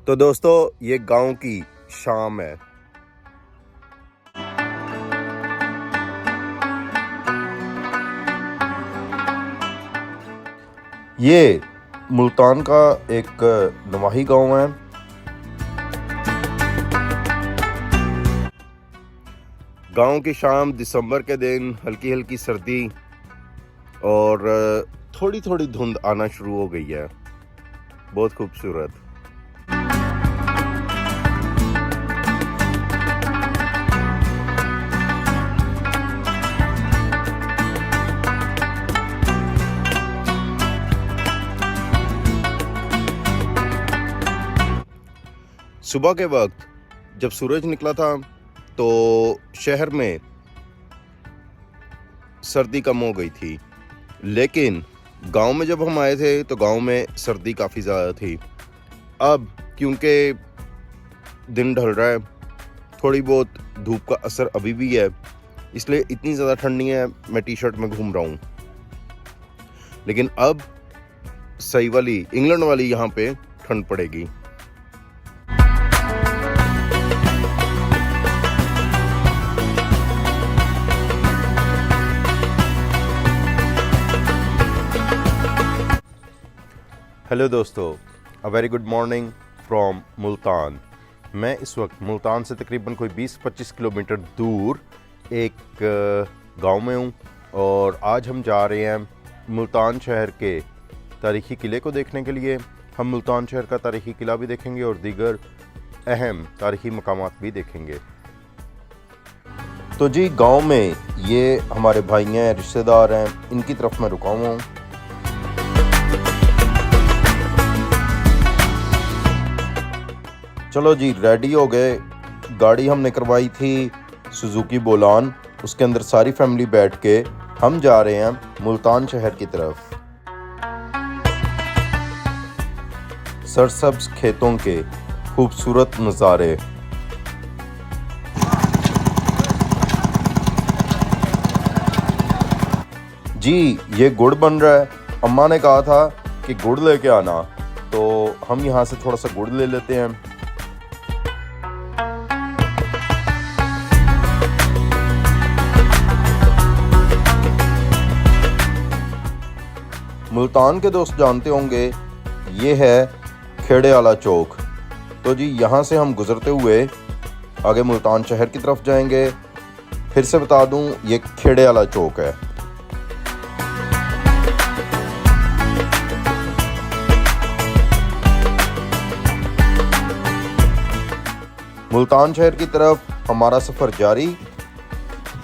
तो दोस्तों ये गांव की शाम है। ये मुल्तान का एक नवाही गांव है। गांव की शाम, दिसंबर के दिन, हल्की हल्की सर्दी और थोड़ी थोड़ी धुंध आना शुरू हो गई है। बहुत खूबसूरत। सुबह के वक्त जब सूरज निकला था तो शहर में सर्दी कम हो गई थी, लेकिन गांव में जब हम आए थे तो गांव में सर्दी काफ़ी ज़्यादा थी। अब क्योंकि दिन ढल रहा है, थोड़ी बहुत धूप का असर अभी भी है, इसलिए इतनी ज़्यादा ठंड नहीं है। मैं टी शर्ट में घूम रहा हूँ, लेकिन अब सही वाली इंग्लैंड वाली यहाँ पे ठंड पड़ेगी। हेलो दोस्तों, a very good morning from Multan. मैं इस वक्त मुल्तान से तकरीबन कोई 20-25 किलोमीटर दूर एक गांव में हूं और आज हम जा रहे हैं मुल्तान शहर के तारीख़ी किले को देखने के लिए। हम मुल्तान शहर का तारीख़ी किला भी देखेंगे और दीगर अहम तारीख़ी मकामात भी देखेंगे। तो जी, गांव में ये हमारे भाई हैं, रिश्तेदार हैं, इनकी तरफ मैं रुका हुआ हूँ। चलो जी, रेडी हो गए। गाड़ी हमने करवाई थी सुजुकी बोलान, उसके अंदर सारी फैमिली बैठ के हम जा रहे हैं मुल्तान शहर की तरफ। सरसब्ज खेतों के खूबसूरत नज़ारे। जी, ये गुड़ बन रहा है। अम्मा ने कहा था कि गुड़ लेके आना, तो हम यहाँ से थोड़ा सा गुड़ ले लेते हैं। मुल्तान के दोस्त जानते होंगे, ये है खेड़े वाला चौक। तो जी, यहाँ से हम गुजरते हुए आगे मुल्तान शहर की तरफ जाएंगे। फिर से बता दूं, ये खेड़े वाला चौक है। मुल्तान शहर की तरफ हमारा सफ़र जारी।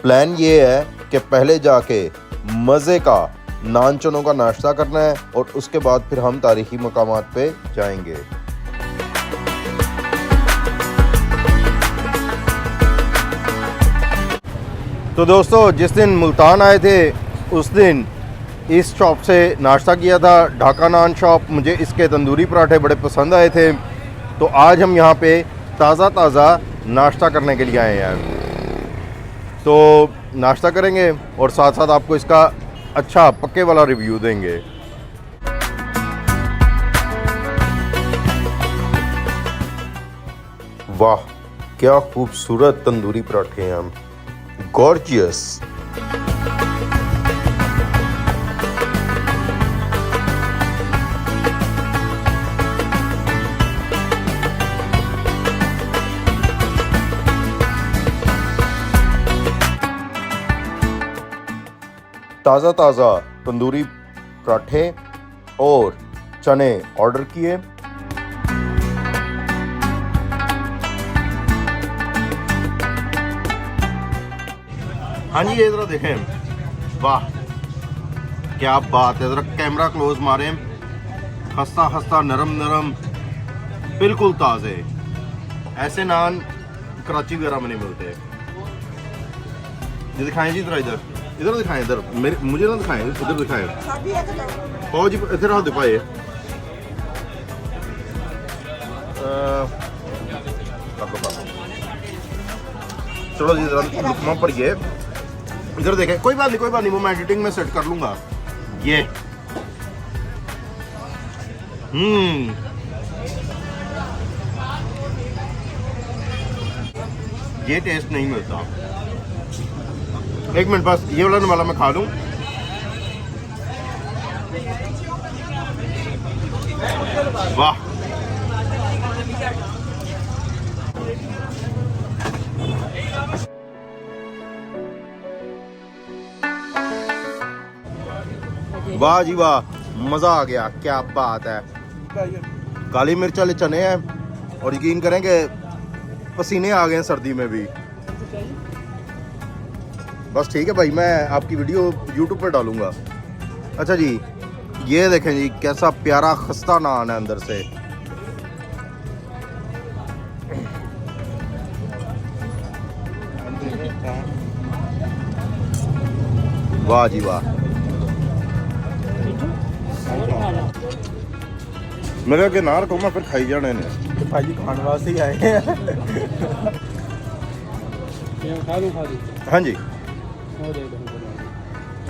प्लान ये है कि पहले जाके मज़े का नान चनों का नाश्ता करना है और उसके बाद फिर हम तारीख़ी मकामात पे जाएंगे। तो दोस्तों, जिस दिन मुल्तान आए थे उस दिन इस शॉप से नाश्ता किया था, ढाका नान शॉप। मुझे इसके तंदूरी पराठे बड़े पसंद आए थे, तो आज हम यहाँ पे ताज़ा नाश्ता करने के लिए आए हैं। तो नाश्ता करेंगे और साथ साथ आपको इसका अच्छा पक्के वाला रिव्यू देंगे। वाह, क्या खूबसूरत तंदूरी पराठे हैं, गॉर्जियस। ताज़ा तंदूरी पराठे और चने ऑर्डर किए। हाँ जी, ये ज़रा देखें, वाह क्या बात है। ज़रा कैमरा क्लोज मारें। हंसता हंसता, नरम नरम, बिल्कुल ताज़े। ऐसे नान कराची वगैरह में नहीं मिलते। ये दिखाएं जी, ज़रा इधर दिखाएं, इधर मुझे ना दिखाएं, इधर दिखाएं। और जी इधर हाथ दिखाए। चलो जी, जरा लुकमा पड़िए। इधर देखें। कोई बात नहीं, वो मैं एडिटिंग में सेट कर लूंगा। ये ये टेस्ट नहीं मिलता। एक मिनट बस, ये वाला मैं खा लूँ। वाह, वाह जी वाह, मज़ा आ गया, क्या बात है। काली मिर्च वाले चने हैं और यकीन करें कि पसीने आ गए हैं सर्दी में भी। बस ठीक है भाई, मैं आपकी वीडियो YouTube पर डालूंगा। अच्छा जी, ये देखें जी कैसा प्यारा खस्ता नान है अंदर से। वाह जी वाह, मेरे के नार को मैं फिर खाई जाने ने तो भाजी खाने वास्ते ही आए हैं। खा दूं हाँ जी, वो दे दो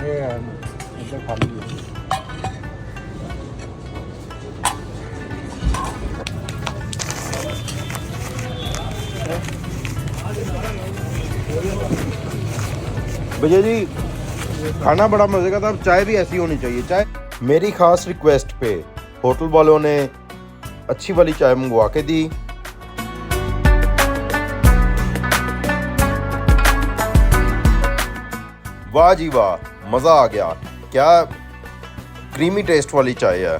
ये इधर खा लीजिए। भैया जी खाना बड़ा मजे का था, चाय भी ऐसी होनी चाहिए। चाय मेरी खास रिक्वेस्ट पे होटल वालों ने अच्छी वाली चाय मंगवा के दी। वाह जी वाह, मज़ा आ गया, क्या क्रीमी टेस्ट वाली चाय है।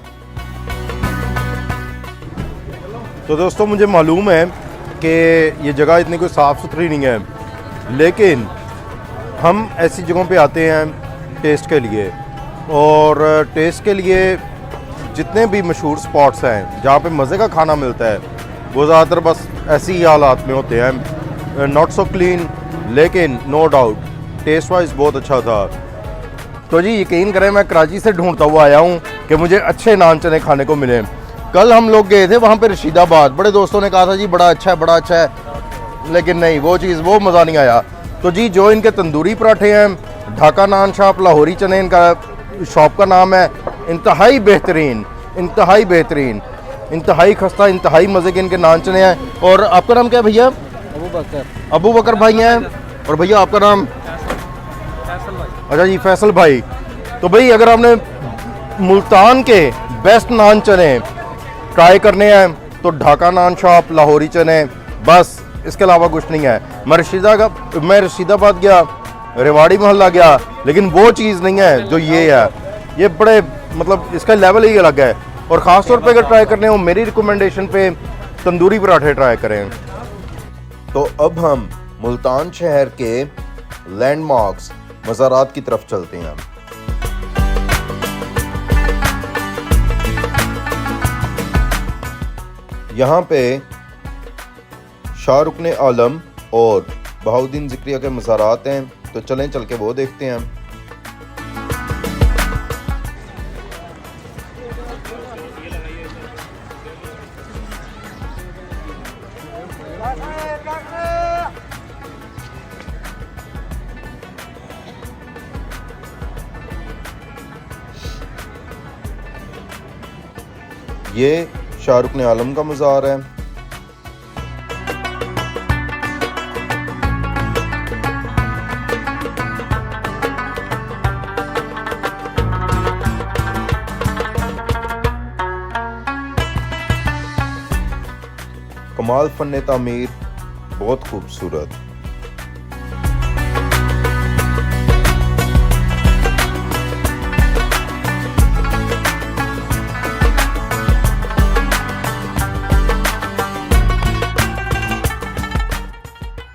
तो दोस्तों मुझे मालूम है कि ये जगह इतनी कोई साफ़ सुथरी नहीं है, लेकिन हम ऐसी जगहों पे आते हैं टेस्ट के लिए, और टेस्ट के लिए जितने भी मशहूर स्पॉट्स हैं जहाँ पे मज़े का खाना मिलता है वो ज़्यादातर बस ऐसी ही हालात में होते हैं, नॉट सो क्लीन, लेकिन नो डाउट टेस्ट वाइज बहुत अच्छा था। तो जी यकीन करें, मैं कराची से ढूंढता हुआ आया हूँ कि मुझे अच्छे नान चने खाने को मिले। कल हम लोग गए थे वहाँ पे रशीदाबाद, बड़े दोस्तों ने कहा था जी बड़ा अच्छा है, लेकिन नहीं, वो चीज़, वो मज़ा नहीं आया। तो जी जो इनके तंदूरी पराठे हैं, ढाका नान शॉप, लाहौरी चने इनका शॉप का नाम है, इंतहाई बेहतरीन, इंतहाई बेहतरीन, इंतहाई खस्ता, इंतहाई मज़े के इनके नान चने हैं। और आपका नाम क्या है भैया? अबू बकर भाई हैं। और भैया आपका नाम? अच्छा जी, फैसल भाई। तो भाई अगर आपने मुल्तान के बेस्ट नान चने ट्राई करने हैं तो ढाका नान शॉप, लाहौरी चने, बस इसके अलावा कुछ नहीं है। मैं रशीदाबाद गया, रेवाड़ी मोहल्ला गया, लेकिन वो चीज़ नहीं है जो ये है। ये बड़े मतलब इसका लेवल ही अलग है। और ख़ास तौर पे अगर ट्राई करने हो, मेरी रिकमेंडेशन पे तंदूरी पराठे ट्राई करें। तो अब हम मुल्तान शहर के लैंडमार्क्स मज़ारात की तरफ चलते हैं। यहाँ पे शाहरुख आलम और बहाउद्दीन ज़िक्रिया के मज़ारात हैं, तो चलें चल के वो देखते हैं। ये शाहरुख आलम का मज़ार है। कमाल फन तामीर, बहुत खूबसूरत।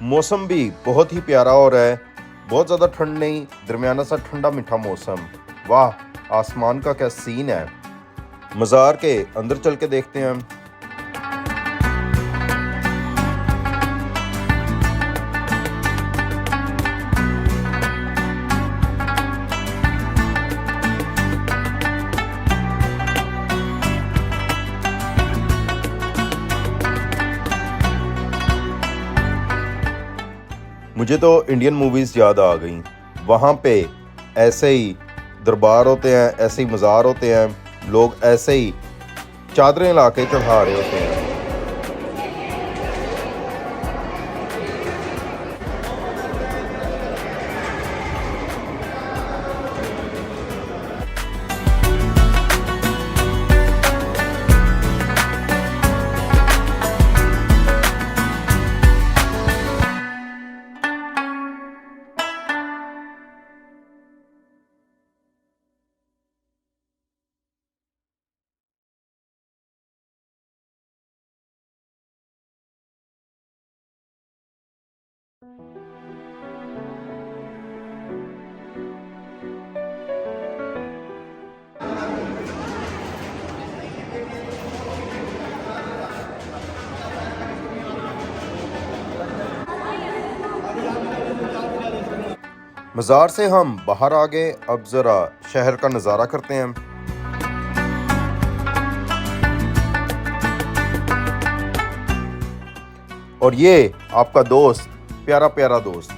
मौसम भी बहुत ही प्यारा हो रहा है, बहुत ज़्यादा ठंड नहीं, दरमियाना सा ठंडा मीठा मौसम। वाह, आसमान का क्या सीन है। मज़ार के अंदर चल के देखते हैं हम। मुझे तो इंडियन मूवीज़ याद आ गई। वहाँ पे ऐसे ही दरबार होते हैं, ऐसे ही मज़ार होते हैं, लोग ऐसे ही चादरें ला के चढ़ा रहे होते हैं। मज़ार से हम बाहर आ गए, अब ज़रा शहर का नज़ारा करते हैं। और ये आपका दोस्त, प्यारा प्यारा दोस्त।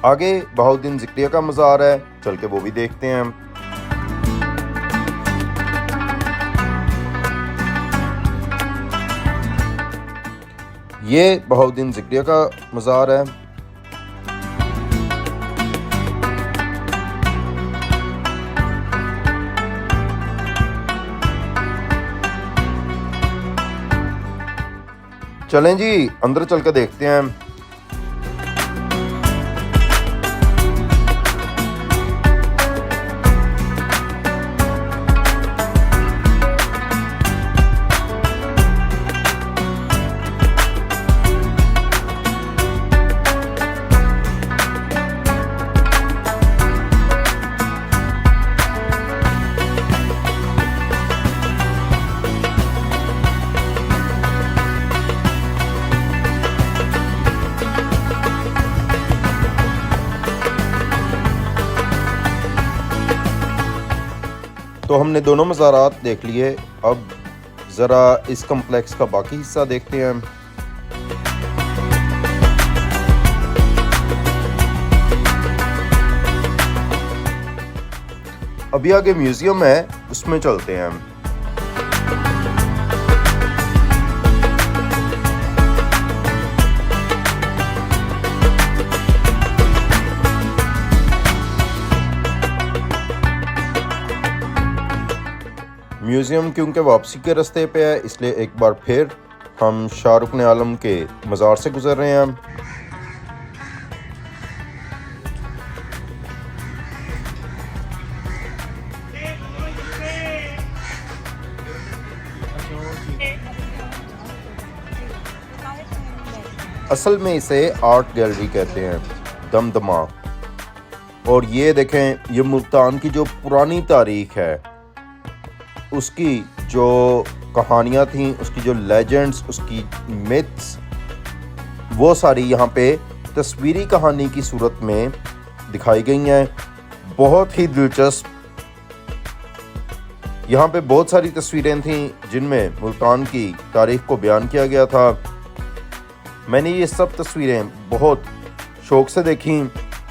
आगे बहाउद्दीन ज़िक्रिया का मज़ार है, चल के वो भी देखते हैं। ये बहाउद्दीन ज़िक्रिया का मज़ार है। चलें जी, अंदर चल के देखते हैं। तो हमने दोनों मज़ारात देख लिए, अब ज़रा इस कम्प्लेक्स का बाकी हिस्सा देखते हैं। अभी आगे म्यूज़ियम है, उसमें चलते हैं हम। म्यूज़ियम क्योंकि वापसी के रास्ते पे है, इसलिए एक बार फिर हम शाहरुख ने आलम के मज़ार से गुज़र रहे हैं। असल में इसे आर्ट गैलरी कहते हैं, दमदमा। और ये देखें, ये मुल्तान की जो पुरानी तारीख है, उसकी जो कहानियाँ थीं, उसकी जो लेजेंड्स, उसकी मिथ्स, वो सारी यहाँ पे तस्वीरी कहानी की सूरत में दिखाई गई हैं। बहुत ही दिलचस्प। यहाँ पे बहुत सारी तस्वीरें थीं जिनमें मुल्तान की तारीख को बयान किया गया था। मैंने ये सब तस्वीरें बहुत शौक़ से देखी,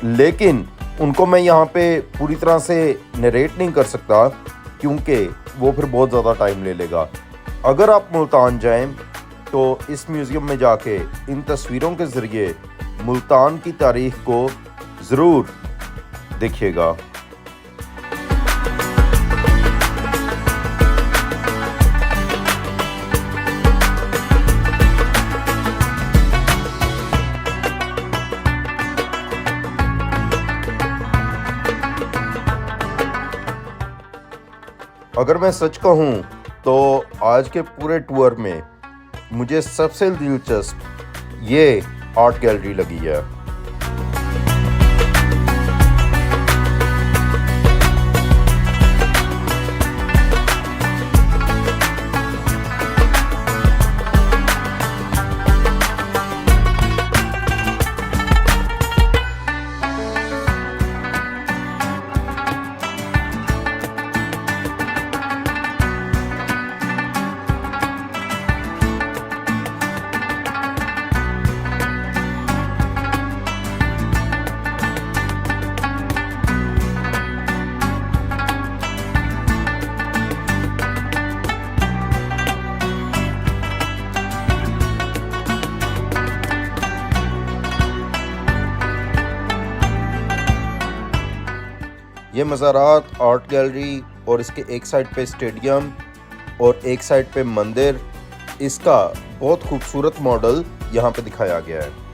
लेकिन उनको मैं यहाँ पे पूरी तरह से नरेट नहीं कर सकता क्योंकि वो फिर बहुत ज़्यादा टाइम ले लेगा। अगर आप मुल्तान जाएं तो इस म्यूज़ियम में जाके इन तस्वीरों के ज़रिए मुल्तान की तारीख को ज़रूर देखिएगा। अगर मैं सच कहूँ तो आज के पूरे टूर में मुझे सबसे दिलचस्प ये आर्ट गैलरी लगी है। ये मज़ारात, आर्ट गैलरी और इसके एक साइड पे स्टेडियम और एक साइड पे मंदिर, इसका बहुत खूबसूरत मॉडल यहाँ पे दिखाया गया है।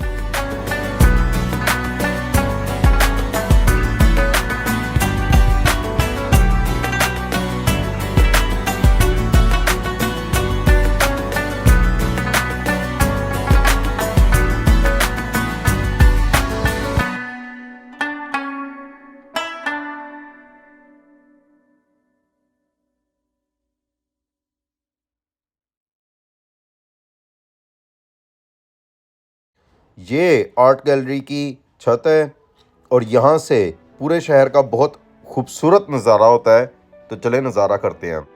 ये आर्ट गैलरी की छत है और यहाँ से पूरे शहर का बहुत खूबसूरत नज़ारा होता है। तो चले नज़ारा करते हैं।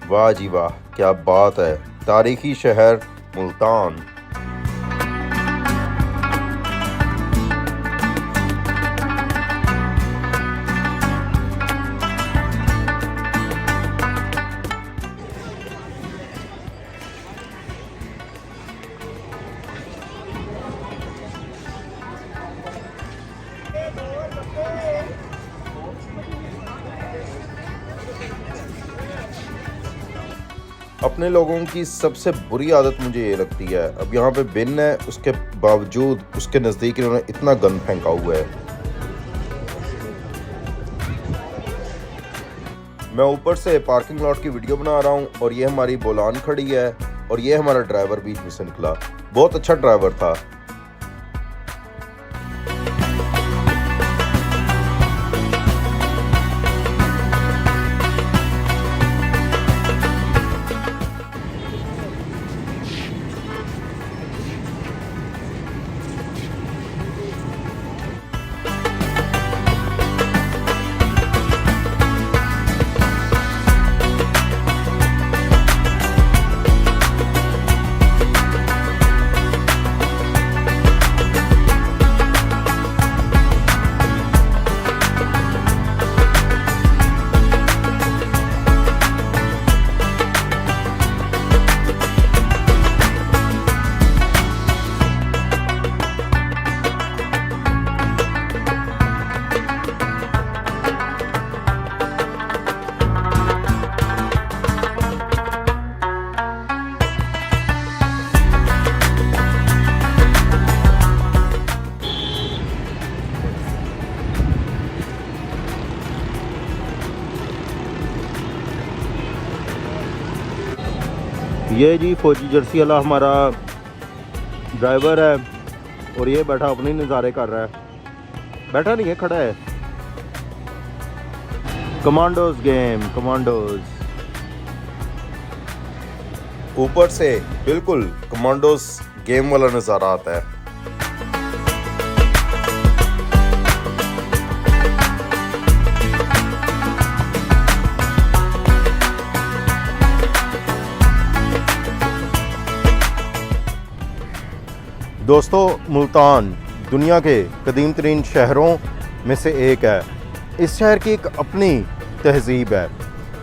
वाह जी वाह, क्या बात है। तारीखी शहर मुल्तान। अपने लोगों की सबसे बुरी आदत मुझे ये लगती है, अब यहाँ पे बिन है उसके बावजूद उसके नज़दीक इन्होंने इतना गंद फेंका हुआ है। मैं ऊपर से पार्किंग लॉट की वीडियो बना रहा हूँ और ये हमारी बोलान खड़ी है और ये हमारा ड्राइवर बीच में से निकला। बहुत अच्छा ड्राइवर था। ये जी फौजी जर्सी वाला हमारा ड्राइवर है और ये बैठा अपने नज़ारे कर रहा है। बैठा नहीं है, खड़ा है। Commandos game, commandos. ऊपर से बिल्कुल कमांडोज गेम वाला नज़ारा आता है। दोस्तों, मुल्तान दुनिया के कदीम तरीन शहरों में से एक है। इस शहर की एक अपनी तहजीब है।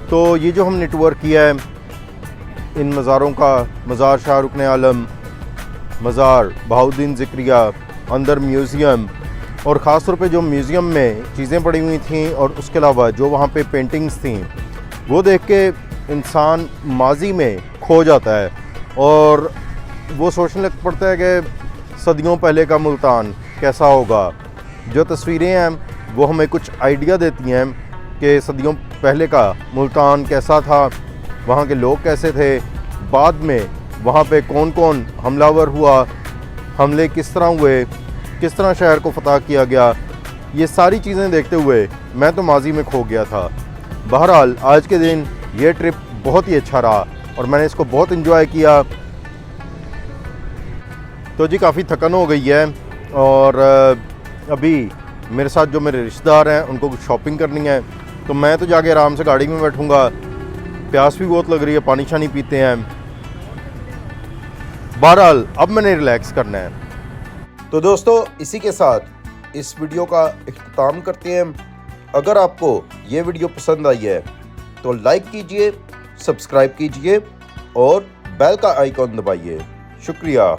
तो ये जो हमने टूर किया है इन मज़ारों का, मज़ार शाहरुख आलम, मज़ार बहाउद्दीन ज़िक्रिया, अंदर म्यूज़ियम और ख़ास तौर पे जो म्यूज़ियम में चीज़ें पड़ी हुई थीं और उसके अलावा जो वहाँ पे पेंटिंग्स थीं, वो देख के इंसान माजी में खो जाता है और वो सोचने लग पड़ता है कि सदियों पहले का मुल्तान कैसा होगा। जो तस्वीरें हैं वो हमें कुछ आइडिया देती हैं कि सदियों पहले का मुल्तान कैसा था, वहाँ के लोग कैसे थे, बाद में वहाँ पे कौन कौन हमलावर हुआ, हमले किस तरह हुए, किस तरह शहर को फतह किया गया। ये सारी चीज़ें देखते हुए मैं तो माजी में खो गया था। बहरहाल आज के दिन ये ट्रिप बहुत ही अच्छा रहा और मैंने इसको बहुत इन्जॉय किया। तो जी काफ़ी थकन हो गई है और अभी मेरे साथ जो मेरे रिश्तेदार हैं उनको कुछ शॉपिंग करनी है, तो मैं तो जाके आराम से गाड़ी में बैठूंगा। प्यास भी बहुत लग रही है, पानी शानी पीते हैं। बहरहाल अब मैंने रिलैक्स करना है। तो दोस्तों, इसी के साथ इस वीडियो का इख्तिताम करते हैं। अगर आपको ये वीडियो पसंद आई है तो लाइक कीजिए, सब्सक्राइब कीजिए और बेल का आइकॉन दबाइए। शुक्रिया।